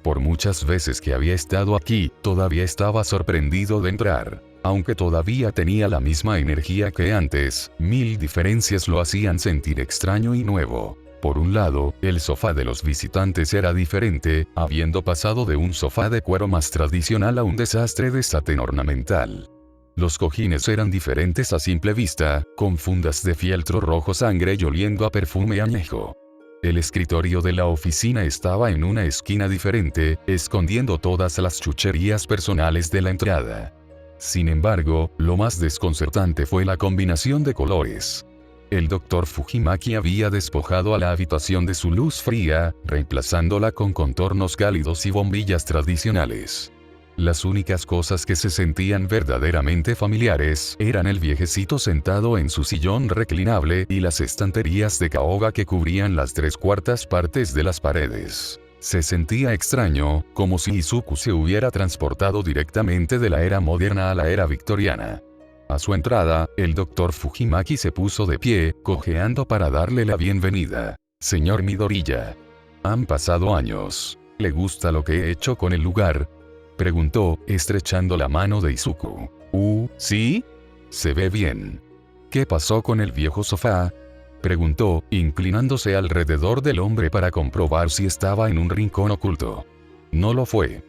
Por muchas veces que había estado aquí, todavía estaba sorprendido de entrar. Aunque todavía tenía la misma energía que antes, mil diferencias lo hacían sentir extraño y nuevo. Por un lado, el sofá de los visitantes era diferente, habiendo pasado de un sofá de cuero más tradicional a un desastre de satén ornamental. Los cojines eran diferentes a simple vista, con fundas de fieltro rojo sangre y oliendo a perfume añejo. El escritorio de la oficina estaba en una esquina diferente, escondiendo todas las chucherías personales de la entrada. Sin embargo, lo más desconcertante fue la combinación de colores. El Dr. Fujimaki había despojado a la habitación de su luz fría, reemplazándola con contornos cálidos y bombillas tradicionales. Las únicas cosas que se sentían verdaderamente familiares eran el viejecito sentado en su sillón reclinable y las estanterías de caoba que cubrían las 3/4 partes de las paredes. Se sentía extraño, como si Izuku se hubiera transportado directamente de la era moderna a la era victoriana. A su entrada, el Dr. Fujimaki se puso de pie, cojeando para darle la bienvenida. Señor Midoriya. Han pasado años. ¿Le gusta lo que he hecho con el lugar? Preguntó, estrechando la mano de Izuku. ¿Sí? Se ve bien. ¿Qué pasó con el viejo sofá? Preguntó, inclinándose alrededor del hombre para comprobar si estaba en un rincón oculto. No lo fue.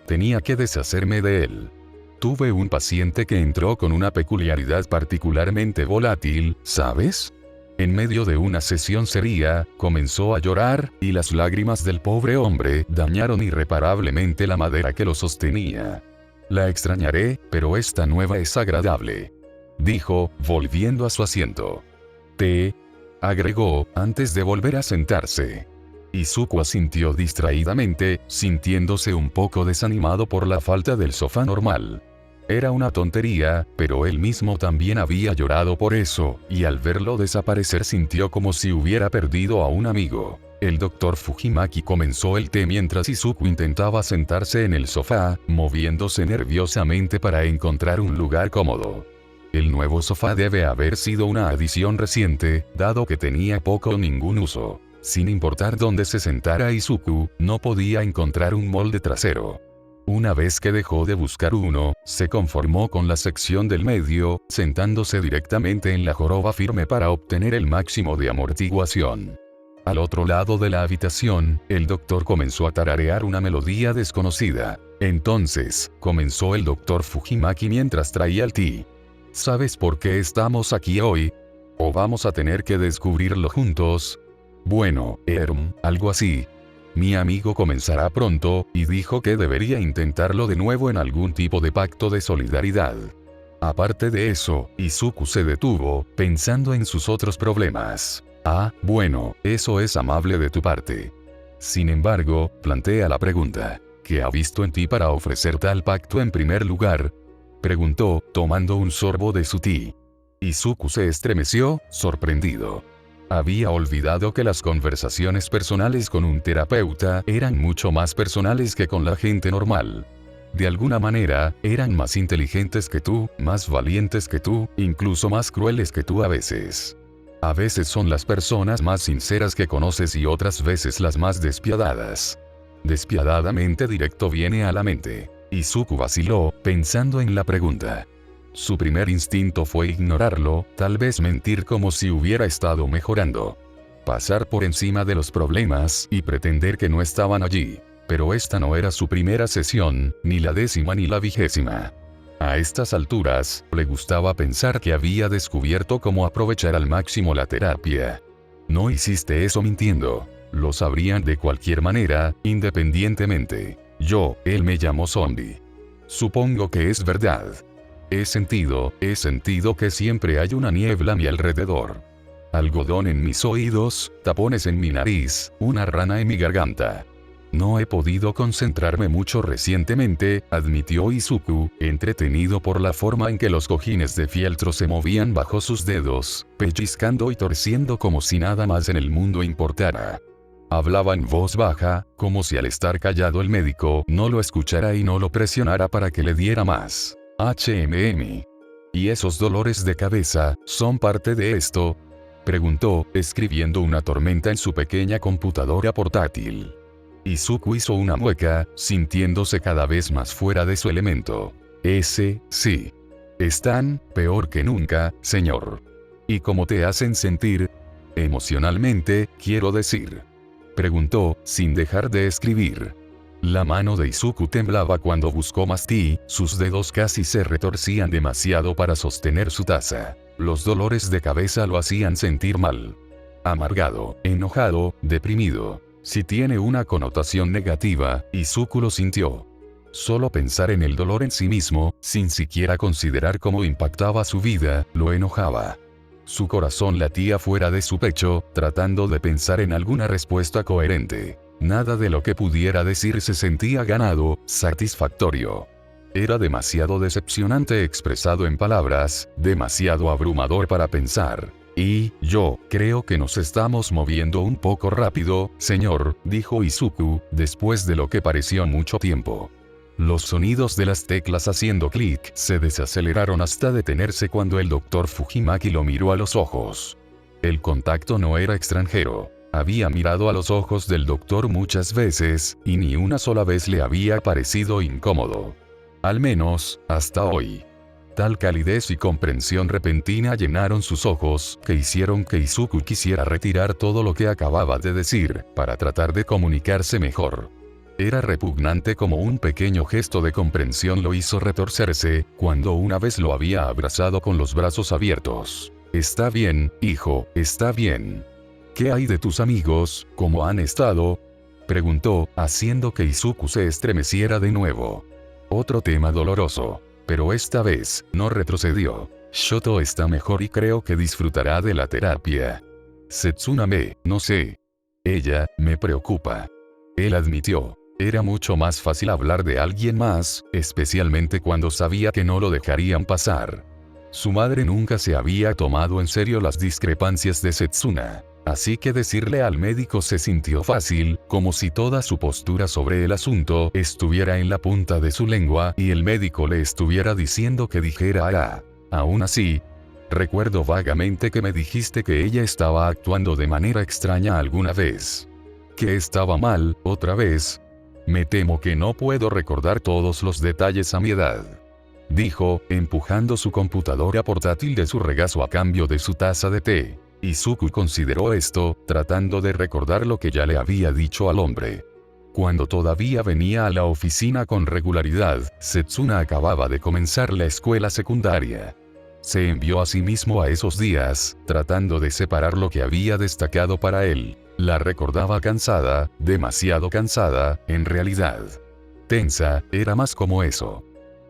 Tenía que deshacerme de él. Tuve un paciente que entró con una peculiaridad particularmente volátil, ¿sabes? En medio de una sesión seria, comenzó a llorar, y las lágrimas del pobre hombre dañaron irreparablemente la madera que lo sostenía. La extrañaré, pero esta nueva es agradable. Dijo, volviendo a su asiento. Agregó, antes de volver a sentarse. Izuku asintió distraídamente, sintiéndose un poco desanimado por la falta del sofá normal. Era una tontería, pero él mismo también había llorado por eso, y al verlo desaparecer sintió como si hubiera perdido a un amigo. El Dr. Fujimaki comenzó el té mientras Izuku intentaba sentarse en el sofá, moviéndose nerviosamente para encontrar un lugar cómodo. El nuevo sofá debe haber sido una adición reciente, dado que tenía poco o ningún uso. Sin importar dónde se sentara Izuku, no podía encontrar un molde trasero. Una vez que dejó de buscar uno, se conformó con la sección del medio, sentándose directamente en la joroba firme para obtener el máximo de amortiguación. Al otro lado de la habitación, el doctor comenzó a tararear una melodía desconocida. Entonces, comenzó el Dr. Fujimaki mientras traía el té. ¿Sabes por qué estamos aquí hoy? ¿O vamos a tener que descubrirlo juntos? Bueno, algo así. Mi amigo comenzará pronto, y dijo que debería intentarlo de nuevo en algún tipo de pacto de solidaridad. Aparte de eso, Izuku se detuvo, pensando en sus otros problemas. Bueno, eso es amable de tu parte. Sin embargo, plantea la pregunta. ¿Qué ha visto en ti para ofrecer tal pacto en primer lugar? Preguntó, tomando un sorbo de su té. Izuku se estremeció, sorprendido. Había olvidado que las conversaciones personales con un terapeuta eran mucho más personales que con la gente normal. De alguna manera, eran más inteligentes que tú, más valientes que tú, incluso más crueles que tú a veces. A veces son las personas más sinceras que conoces y otras veces las más despiadadas. Despiadadamente directo viene a la mente. Izuku vaciló, pensando en la pregunta. Su primer instinto fue ignorarlo, tal vez mentir como si hubiera estado mejorando. Pasar por encima de los problemas y pretender que no estaban allí. Pero esta no era su primera sesión, ni la 10ª ni la 20ª. A estas alturas, le gustaba pensar que había descubierto cómo aprovechar al máximo la terapia. No hiciste eso mintiendo. Lo sabrían de cualquier manera, independientemente. Él me llamó zombie. Supongo que es verdad. He sentido que siempre hay una niebla a mi alrededor. Algodón en mis oídos, tapones en mi nariz, una rana en mi garganta. No he podido concentrarme mucho recientemente, admitió Izuku, entretenido por la forma en que los cojines de fieltro se movían bajo sus dedos, pellizcando y torciendo como si nada más en el mundo importara. Hablaba en voz baja, como si al estar callado el médico no lo escuchara y no lo presionara para que le diera más. ¿Y esos dolores de cabeza son parte de esto?, preguntó, escribiendo una tormenta en su pequeña computadora portátil. Izuku hizo una mueca, sintiéndose cada vez más fuera de su elemento. Sí. Están peor que nunca, señor. ¿Y cómo te hacen sentir? Emocionalmente, quiero decir. Preguntó, sin dejar de escribir. La mano de Izuku temblaba cuando buscó más té, sus dedos casi se retorcían demasiado para sostener su taza. Los dolores de cabeza lo hacían sentir mal. Amargado, enojado, deprimido. Si tiene una connotación negativa, Izuku lo sintió. Solo pensar en el dolor en sí mismo, sin siquiera considerar cómo impactaba su vida, lo enojaba. Su corazón latía fuera de su pecho, tratando de pensar en alguna respuesta coherente. Nada de lo que pudiera decir se sentía ganado, satisfactorio. Era demasiado decepcionante expresado en palabras, demasiado abrumador para pensar. Y, yo, creo que nos estamos moviendo un poco rápido, señor, dijo Izuku, después de lo que pareció mucho tiempo. Los sonidos de las teclas haciendo clic se desaceleraron hasta detenerse cuando el Dr. Fujimaki lo miró a los ojos. El contacto no era extranjero. Había mirado a los ojos del doctor muchas veces, y ni una sola vez le había parecido incómodo. Al menos, hasta hoy. Tal calidez y comprensión repentina llenaron sus ojos, que hicieron que Izuku quisiera retirar todo lo que acababa de decir, para tratar de comunicarse mejor. Era repugnante como un pequeño gesto de comprensión lo hizo retorcerse, cuando una vez lo había abrazado con los brazos abiertos. Está bien, hijo, está bien. ¿Qué hay de tus amigos? ¿Cómo han estado?, preguntó, haciendo que Izuku se estremeciera de nuevo. Otro tema doloroso. Pero esta vez, no retrocedió. Shoto está mejor y creo que disfrutará de la terapia. Setsuna-me, no sé. Ella, me preocupa. Él admitió. Era mucho más fácil hablar de alguien más, especialmente cuando sabía que no lo dejarían pasar. Su madre nunca se había tomado en serio las discrepancias de Setsuna. Así que decirle al médico se sintió fácil, como si toda su postura sobre el asunto estuviera en la punta de su lengua y el médico le estuviera diciendo que dijera. Aún así, recuerdo vagamente que me dijiste que ella estaba actuando de manera extraña alguna vez. ¿Que estaba mal, otra vez? Me temo que no puedo recordar todos los detalles a mi edad, dijo, empujando su computadora portátil de su regazo a cambio de su taza de té. Izuku consideró esto, tratando de recordar lo que ya le había dicho al hombre. Cuando todavía venía a la oficina con regularidad, Setsuna acababa de comenzar la escuela secundaria. Se envió a sí mismo a esos días, tratando de separar lo que había destacado para él. La recordaba cansada, demasiado cansada, en realidad. Tensa, era más como eso.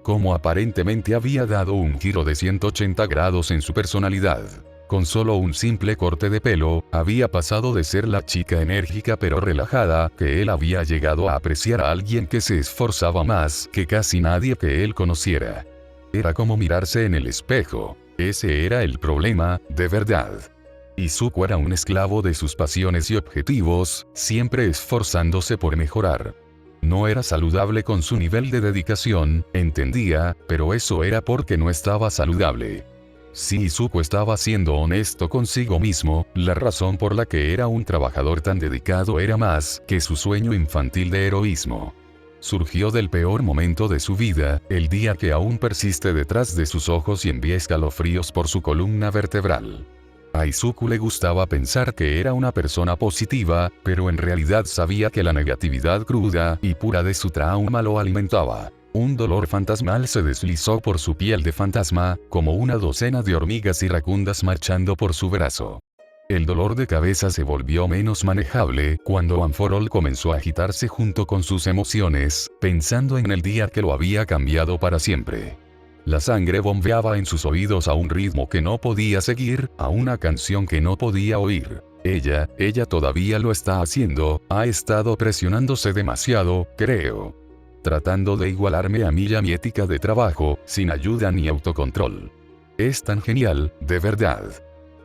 Como aparentemente había dado un giro de 180 grados en su personalidad. Con solo un simple corte de pelo, había pasado de ser la chica enérgica pero relajada, que él había llegado a apreciar a alguien que se esforzaba más que casi nadie que él conociera. Era como mirarse en el espejo. Ese era el problema, de verdad. Izuku era un esclavo de sus pasiones y objetivos, siempre esforzándose por mejorar. No era saludable con su nivel de dedicación, entendía, pero eso era porque no estaba saludable. Si Izuku estaba siendo honesto consigo mismo, la razón por la que era un trabajador tan dedicado era más que su sueño infantil de heroísmo. Surgió del peor momento de su vida, el día que aún persiste detrás de sus ojos y envía escalofríos por su columna vertebral. A Izuku le gustaba pensar que era una persona positiva, pero en realidad sabía que la negatividad cruda y pura de su trauma lo alimentaba. Un dolor fantasmal se deslizó por su piel de fantasma, como una docena de hormigas iracundas marchando por su brazo. El dolor de cabeza se volvió menos manejable cuando Anforol comenzó a agitarse junto con sus emociones, pensando en el día que lo había cambiado para siempre. La sangre bombeaba en sus oídos a un ritmo que no podía seguir, a una canción que no podía oír. Ella todavía lo está haciendo, ha estado presionándose demasiado, creo. Tratando de igualarme a mí y a mi ética de trabajo, sin ayuda ni autocontrol. Es tan genial, de verdad.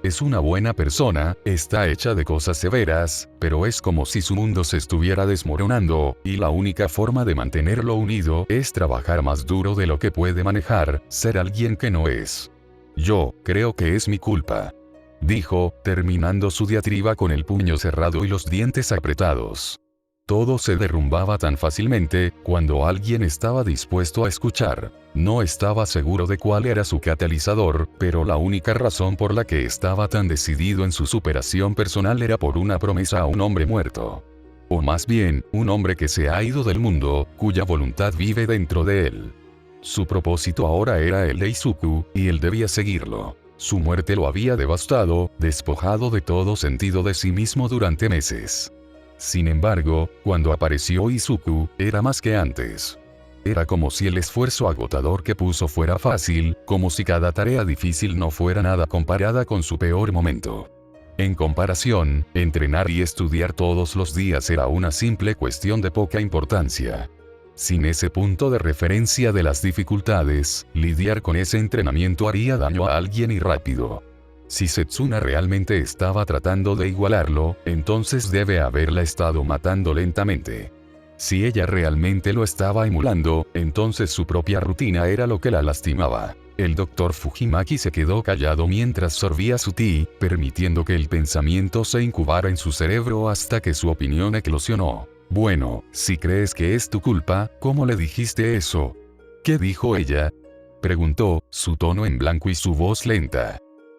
Es una buena persona, está hecha de cosas severas, pero es como si su mundo se estuviera desmoronando, y la única forma de mantenerlo unido es trabajar más duro de lo que puede manejar, ser alguien que no es. Yo creo que es mi culpa, dijo, terminando su diatriba con el puño cerrado y los dientes apretados. Todo se derrumbaba tan fácilmente, cuando alguien estaba dispuesto a escuchar. No estaba seguro de cuál era su catalizador, pero la única razón por la que estaba tan decidido en su superación personal era por una promesa a un hombre muerto. O más bien, un hombre que se ha ido del mundo, cuya voluntad vive dentro de él. Su propósito ahora era el de Izuku, y él debía seguirlo. Su muerte lo había devastado, despojado de todo sentido de sí mismo durante meses. Sin embargo, cuando apareció Izuku, era más que antes. Era como si el esfuerzo agotador que puso fuera fácil, como si cada tarea difícil no fuera nada comparada con su peor momento. En comparación, entrenar y estudiar todos los días era una simple cuestión de poca importancia. Sin ese punto de referencia de las dificultades, lidiar con ese entrenamiento haría daño a alguien y rápido. Si Setsuna realmente estaba tratando de igualarlo, entonces debe haberla estado matando lentamente. Si ella realmente lo estaba emulando, entonces su propia rutina era lo que la lastimaba. El Dr. Fujimaki se quedó callado mientras sorbía su té, permitiendo que el pensamiento se incubara en su cerebro hasta que su opinión eclosionó. Bueno, si crees que es tu culpa, ¿cómo le dijiste eso? ¿Qué dijo ella?, preguntó, su tono en blanco y su voz lenta.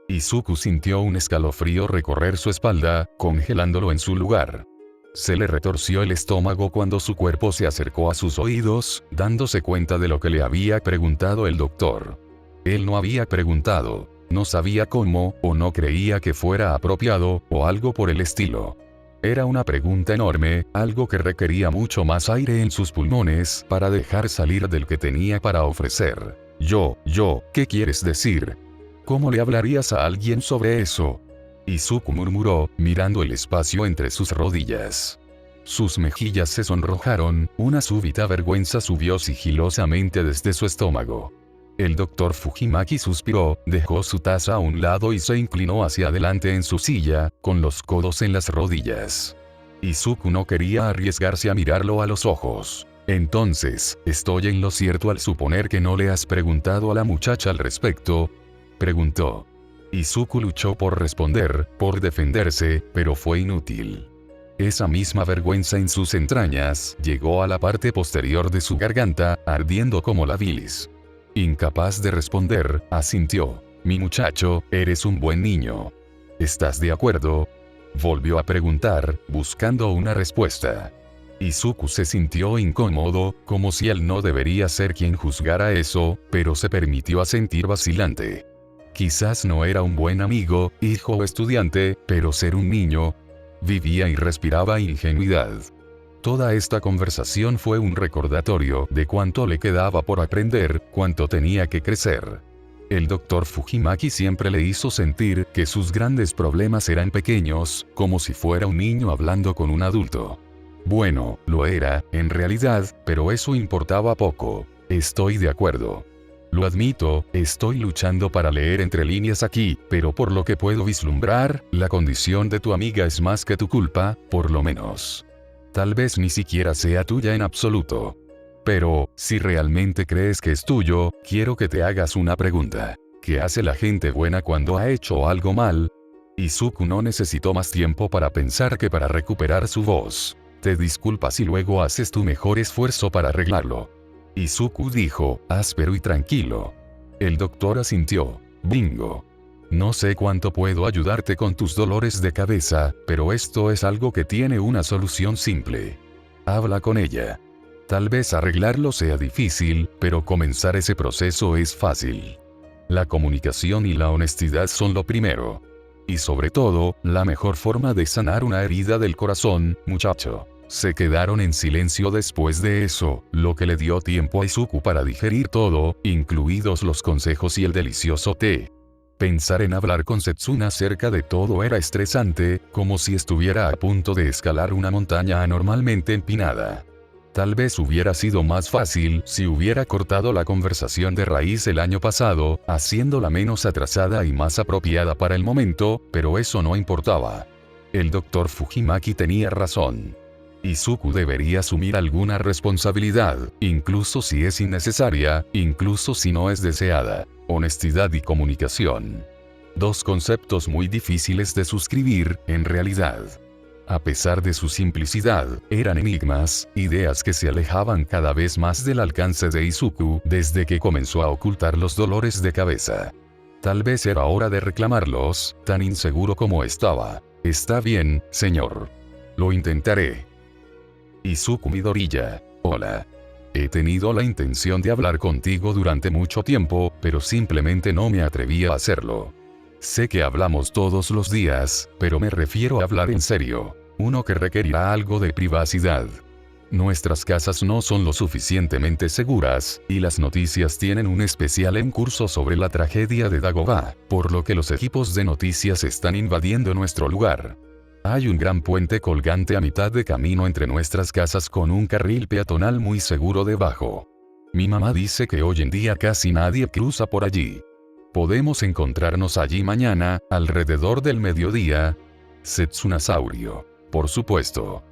Izuku sintió un escalofrío recorrer su espalda, congelándolo en su lugar. Se le retorció el estómago cuando su cuerpo se acercó a sus oídos, dándose cuenta de lo que le había preguntado el doctor. Él no había preguntado, no sabía cómo, o no creía que fuera apropiado, o algo por el estilo. Era una pregunta enorme, algo que requería mucho más aire en sus pulmones para dejar salir del que tenía para ofrecer. ¿Qué quieres decir? ¿Cómo le hablarías a alguien sobre eso? Izuku murmuró, mirando el espacio entre sus rodillas. Sus mejillas se sonrojaron, una súbita vergüenza subió sigilosamente desde su estómago. El Dr. Fujimaki suspiró, dejó su taza a un lado y se inclinó hacia adelante en su silla, con los codos en las rodillas. Izuku no quería arriesgarse a mirarlo a los ojos. Entonces, ¿estoy en lo cierto al suponer que no le has preguntado a la muchacha al respecto?, preguntó. Izuku luchó por responder, por defenderse, pero fue inútil. Esa misma vergüenza en sus entrañas llegó a la parte posterior de su garganta, ardiendo como la bilis. Incapaz de responder, asintió. Mi muchacho, eres un buen niño. ¿Estás de acuerdo?, volvió a preguntar, buscando una respuesta. Izuku se sintió incómodo, como si él no debería ser quien juzgara eso, pero se permitió asentir vacilante. Quizás no era un buen amigo, hijo o estudiante, pero ser un niño. Vivía y respiraba ingenuidad. Toda esta conversación fue un recordatorio de cuánto le quedaba por aprender, cuánto tenía que crecer. El Dr. Fujimaki siempre le hizo sentir que sus grandes problemas eran pequeños, como si fuera un niño hablando con un adulto. Bueno, lo era, en realidad, pero eso importaba poco. Estoy de acuerdo. Lo admito, estoy luchando para leer entre líneas aquí, pero por lo que puedo vislumbrar, la condición de tu amiga es más que tu culpa, por lo menos. Tal vez ni siquiera sea tuya en absoluto. Pero, si realmente crees que es tuyo, quiero que te hagas una pregunta. ¿Qué hace la gente buena cuando ha hecho algo mal? Izuku no necesitó más tiempo para pensar que para recuperar su voz. Te disculpas y luego haces tu mejor esfuerzo para arreglarlo. Izuku dijo, áspero y tranquilo. El doctor asintió. Bingo. No sé cuánto puedo ayudarte con tus dolores de cabeza, pero esto es algo que tiene una solución simple. Habla con ella. Tal vez arreglarlo sea difícil, pero comenzar ese proceso es fácil. La comunicación y la honestidad son lo primero. Y sobre todo, la mejor forma de sanar una herida del corazón, muchacho. Se quedaron en silencio después de eso, lo que le dio tiempo a Izuku para digerir todo, incluidos los consejos y el delicioso té. Pensar en hablar con Setsuna acerca de todo era estresante, como si estuviera a punto de escalar una montaña anormalmente empinada. Tal vez hubiera sido más fácil si hubiera cortado la conversación de raíz el año pasado, haciéndola menos atrasada y más apropiada para el momento, pero eso no importaba. El Dr. Fujimaki tenía razón. Izuku debería asumir alguna responsabilidad, incluso si es innecesaria, incluso si no es deseada. Honestidad y comunicación. Dos conceptos muy difíciles de suscribir, en realidad. A pesar de su simplicidad, eran enigmas, ideas que se alejaban cada vez más del alcance de Izuku desde que comenzó a ocultar los dolores de cabeza. Tal vez era hora de reclamarlos, tan inseguro como estaba. Está bien, señor. Lo intentaré. Izuku Midoriya. Hola. He tenido la intención de hablar contigo durante mucho tiempo, pero simplemente no me atrevía a hacerlo. Sé que hablamos todos los días, pero me refiero a hablar en serio. Uno que requerirá algo de privacidad. Nuestras casas no son lo suficientemente seguras, y las noticias tienen un especial en curso sobre la tragedia de Dagobah, por lo que los equipos de noticias están invadiendo nuestro lugar. Hay un gran puente colgante a mitad de camino entre nuestras casas con un carril peatonal muy seguro debajo. Mi mamá dice que hoy en día casi nadie cruza por allí. Podemos encontrarnos allí mañana, alrededor del mediodía. Setsunasaurio. Por supuesto.